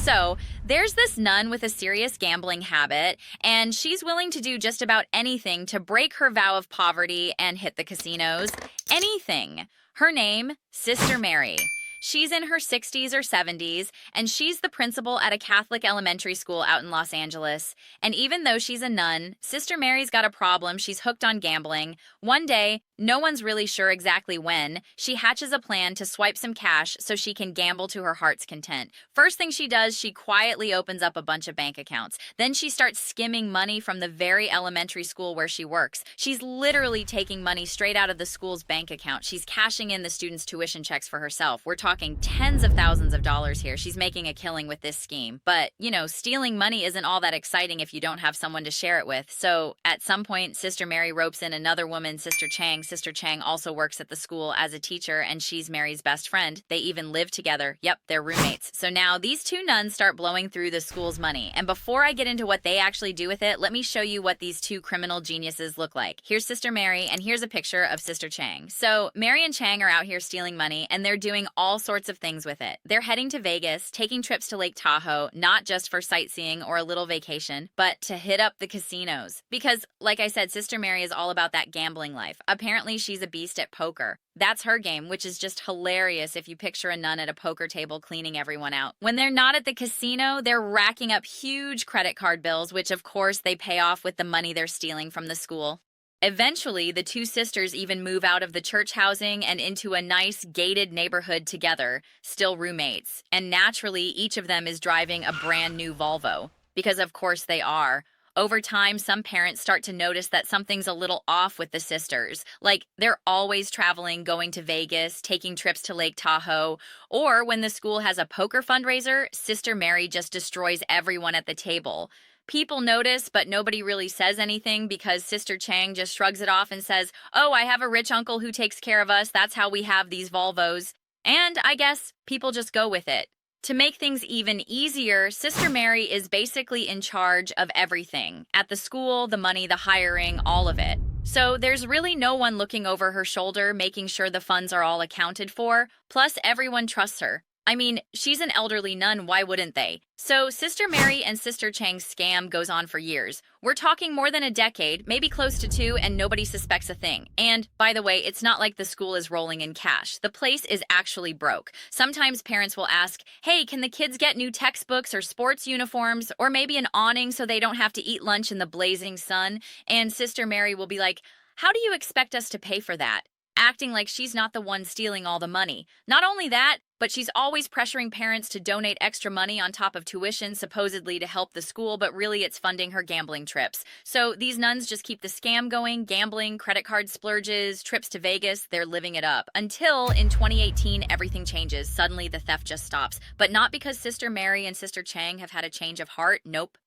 So, there's this nun with a serious gambling habit, and she's willing to do just about anything to break her vow of poverty and hit the casinos. Anything. Her name, Sister Mary. She's in her 60s or 70s, and she's the principal at a Catholic elementary school out in Los Angeles. And even though she's a nun, Sister Mary's got a problem. She's hooked on gambling. One day, no one's really sure exactly when, she hatches a plan to swipe some cash so she can gamble to her heart's content. First thing she does, she quietly opens up a bunch of bank accounts. Then she starts skimming money from the very elementary school where she works. She's literally taking money straight out of the school's bank account. She's cashing in the students' tuition checks for herself. We're talking tens of thousands of dollars here. She's making a killing with this scheme. But, stealing money isn't all that exciting if you don't have someone to share it with. So, at some point, Sister Mary ropes in another woman, Sister Chang. Sister Chang also works at the school as a teacher, and she's Mary's best friend. They even live together. Yep, they're roommates. So now these two nuns start blowing through the school's money. And before I get into what they actually do with it, let me show you what these two criminal geniuses look like. Here's Sister Mary, and here's a picture of Sister Chang. So Mary and Chang are out here stealing money, and they're doing all sorts of things with it. They're heading to Vegas, taking trips to Lake Tahoe, not just for sightseeing or a little vacation, but to hit up the casinos. Because, like I said, Sister Mary is all about that gambling life. Apparently, she's a beast at poker. That's her game, which is just hilarious if you picture a nun at a poker table cleaning everyone out. When they're not at the casino, they're racking up huge credit card bills, which of course they pay off with the money they're stealing from the school. Eventually, the two sisters even move out of the church housing and into a nice gated neighborhood together, still roommates. And naturally, each of them is driving a brand new Volvo. Because of course they are. Over time, some parents start to notice that something's a little off with the sisters. Like, they're always traveling, going to Vegas, taking trips to Lake Tahoe, or when the school has a poker fundraiser, Sister Mary just destroys everyone at the table. People notice, but nobody really says anything because Sister Chang just shrugs it off and says, "Oh, I have a rich uncle who takes care of us. That's how we have these Volvos." And I guess people just go with it. To make things even easier, Sister Mary is basically in charge of everything. At the school, the money, the hiring, all of it. So there's really no one looking over her shoulder, making sure the funds are all accounted for. Plus, everyone trusts her. I mean, she's an elderly nun, why wouldn't they? So Sister Mary and Sister Chang's scam goes on for years. We're talking more than a decade, maybe close to 2, and nobody suspects a thing. And, by the way, it's not like the school is rolling in cash. The place is actually broke. Sometimes parents will ask, "Hey, can the kids get new textbooks or sports uniforms, or maybe an awning so they don't have to eat lunch in the blazing sun?" And Sister Mary will be like, "How do you expect us to pay for that?" Acting like she's not the one stealing all the money. Not only that, but she's always pressuring parents to donate extra money on top of tuition, supposedly to help the school, but really it's funding her gambling trips. So these nuns just keep the scam going, gambling, credit card splurges, trips to Vegas, they're living it up. Until in 2018, everything changes. Suddenly the theft just stops. But not because Sister Mary and Sister Chang have had a change of heart, nope.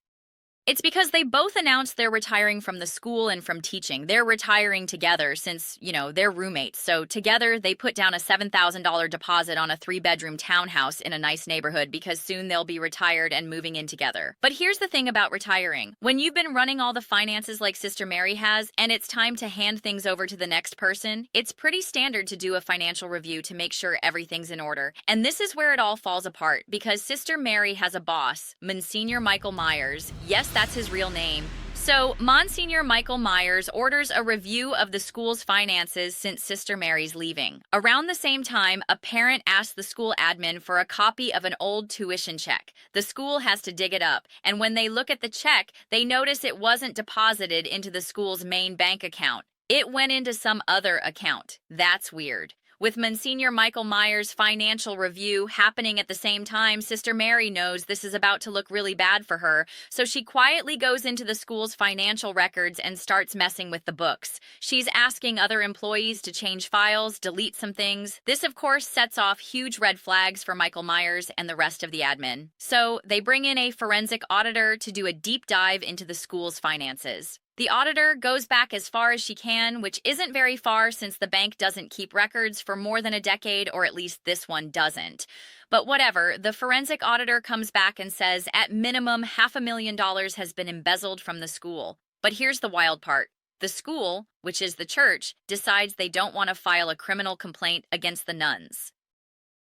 It's because they both announced they're retiring from the school and from teaching. They're retiring together since, they're roommates. So together, they put down a $7,000 deposit on a 3-bedroom townhouse in a nice neighborhood because soon they'll be retired and moving in together. But here's the thing about retiring. When you've been running all the finances like Sister Mary has, and it's time to hand things over to the next person, it's pretty standard to do a financial review to make sure everything's in order. And this is where it all falls apart because Sister Mary has a boss, Monsignor Michael Myers. Yes, that's his real name. So, Monsignor Michael Myers orders a review of the school's finances since Sister Mary's leaving. Around the same time, a parent asks the school admin for a copy of an old tuition check. The school has to dig it up, and when they look at the check, they notice it wasn't deposited into the school's main bank account. It went into some other account. That's weird. With Monsignor Michael Myers' financial review happening at the same time, Sister Mary knows this is about to look really bad for her, so she quietly goes into the school's financial records and starts messing with the books. She's asking other employees to change files, delete some things. This, of course, sets off huge red flags for Michael Myers and the rest of the admin. So they bring in a forensic auditor to do a deep dive into the school's finances. The auditor goes back as far as she can, which isn't very far since the bank doesn't keep records for more than a decade, or at least this one doesn't. But whatever, the forensic auditor comes back and says at minimum $500,000 has been embezzled from the school. But here's the wild part. The school, which is the church, decides they don't want to file a criminal complaint against the nuns.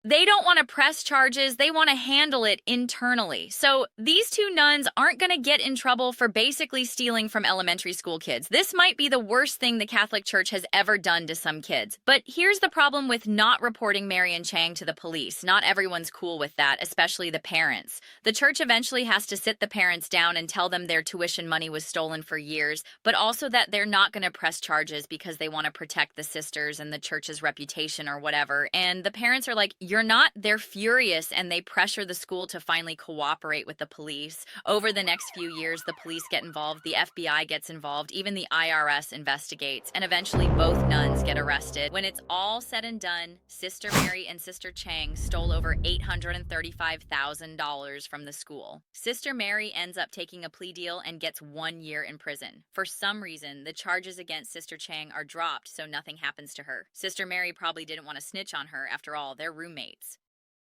They don't want to press charges, they want to handle it internally. So these two nuns aren't going to get in trouble for basically stealing from elementary school kids. This might be the worst thing the Catholic Church has ever done to some kids. But here's the problem with not reporting Mary and Chang to the police. Not everyone's cool with that, especially the parents. The church eventually has to sit the parents down and tell them their tuition money was stolen for years, but also that they're not going to press charges because they want to protect the sisters and the church's reputation or whatever. And the parents are like, you're not. They're furious, and they pressure the school to finally cooperate with the police. Over the next few years, the police get involved, the FBI gets involved, even the IRS investigates, and eventually both nuns get arrested. When it's all said and done, Sister Mary and Sister Chang stole over $835,000 from the school. Sister Mary ends up taking a plea deal and gets 1 year in prison. For some reason, the charges against Sister Chang are dropped so nothing happens to her. Sister Mary probably didn't want to snitch on her. After all, they're roommates.